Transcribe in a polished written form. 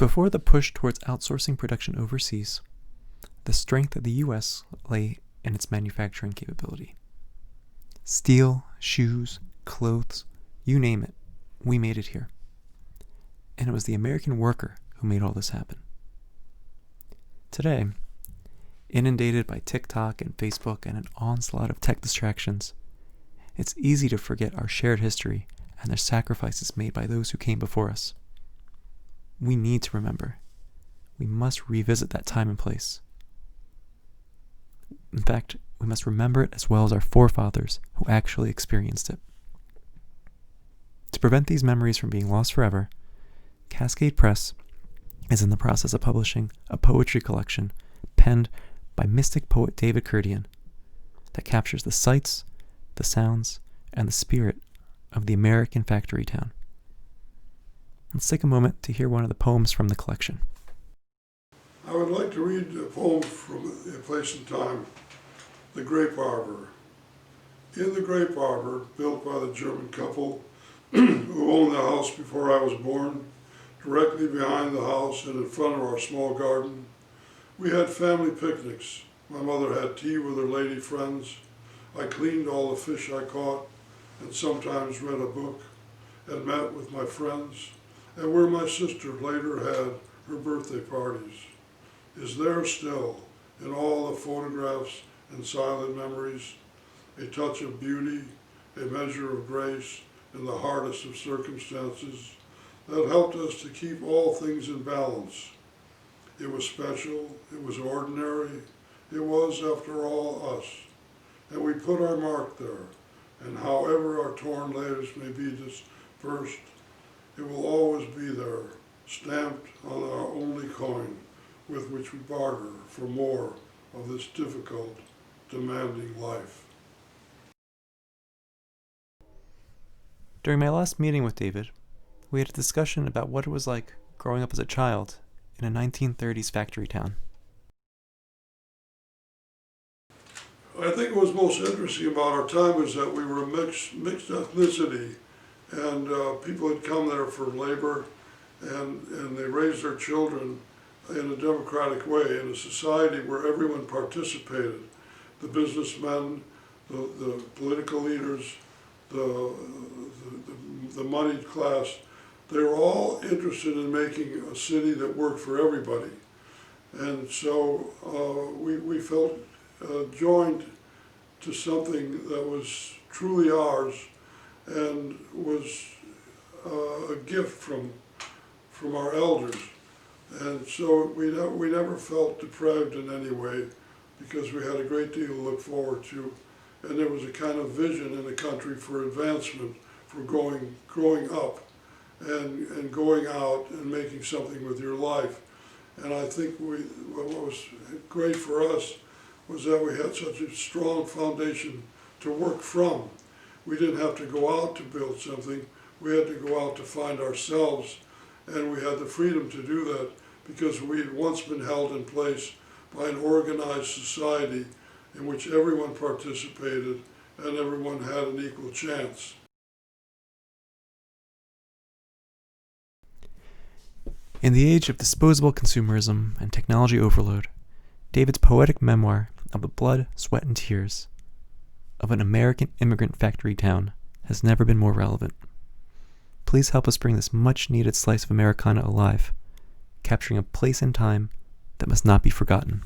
Before the push towards outsourcing production overseas, the strength of the U.S. lay in its manufacturing capability. Steel, shoes, clothes, you name it, we made it here. And it was the American worker who made all this happen. Today, inundated by TikTok and Facebook and an onslaught of tech distractions, it's easy to forget our shared history and the sacrifices made by those who came before us. We need to remember. We must revisit that time and place. In fact, we must remember it as well as our forefathers who actually experienced it. To prevent these memories from being lost forever, Cascade Press is in the process of publishing a poetry collection penned by mystic poet David Kherdian that captures the sights, the sounds, and the spirit of the American factory town. Let's take a moment to hear one of the poems from the collection. I would like to read a poem from A Place and Time, The Grape Arbor. In the grape arbor, built by the German couple who owned the house before I was born, directly behind the house and in front of our small garden, we had family picnics. My mother had tea with her lady friends. I cleaned all the fish I caught and sometimes read a book and met with my friends, and where my sister later had her birthday parties, is there still, in all the photographs and silent memories, a touch of beauty, a measure of grace in the hardest of circumstances that helped us to keep all things in balance. It was special, it was ordinary, it was, after all, us, and we put our mark there, and however our torn layers may be dispersed, it will always be there, stamped on our only coin with which we barter for more of this difficult, demanding life. During my last meeting with David, we had a discussion about what it was like growing up as a child in a 1930s factory town. I think what was most interesting about our time was that we were a mixed ethnicity, and people had come there for labor, and they raised their children in a democratic way, in a society where everyone participated. The businessmen, the political leaders, the moneyed class, they were all interested in making a city that worked for everybody. And so we felt joined to something that was truly ours and was a gift from our elders. And so we never felt deprived in any way, because we had a great deal to look forward to. And there was a kind of vision in the country for advancement, for growing up and going out and making something with your life. And I think what was great for us was that we had such a strong foundation to work from. We didn't have to go out to build something. We had to go out to find ourselves, and we had the freedom to do that because we had once been held in place by an organized society in which everyone participated and everyone had an equal chance. In the age of disposable consumerism and technology overload, David's poetic memoir of the blood, sweat, and tears of an American immigrant factory town has never been more relevant. Please help us bring this much-needed slice of Americana alive, capturing a place and time that must not be forgotten.